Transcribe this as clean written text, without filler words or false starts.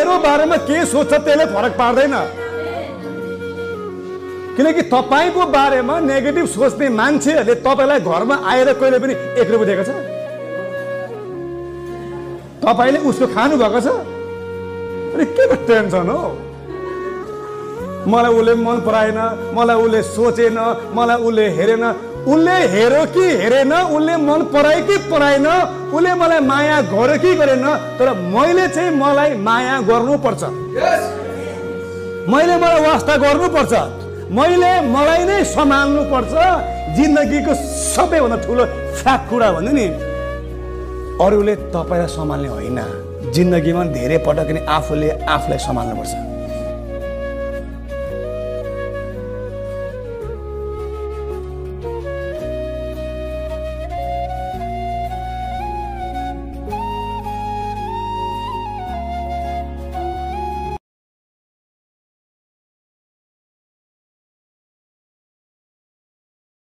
मेरो बारेमा के सोच्छ त्यसले फरक पार्दैन, किनकि तपाईको बारेमा नेगेटिभ सोच्ने मान्छेहरूले तपाईलाई घरमा आएर कहिले पनि 1 रुपैयाँ दिएको छ? तपाईले उसको खानु भएको छ? अनि के टेन्सन हो? मलाई उसले मन पराएन, मलाई उसले सोचेन, मलाई उसले हेरेन। उसले हेर्यो कि हेरेन, उसले मन परायो कि पराएन, उसले मलाई माया गर्यो कि गरेन, तर मैले चाहिँ मलाई माया गर्नुपर्छ, मैले मलाई वास्ता गर्नुपर्छ, मैले मलाई नै सम्हाल्नुपर्छ। जिन्दगीको सबैभन्दा ठुलो फ्याक्ट कुरा भन्नु नि, अरूले तपाईलाई सम्हाल्ने होइन, जिन्दगीमा धेरै पटक नि आफूले आफूलाई सम्हाल्नुपर्छ।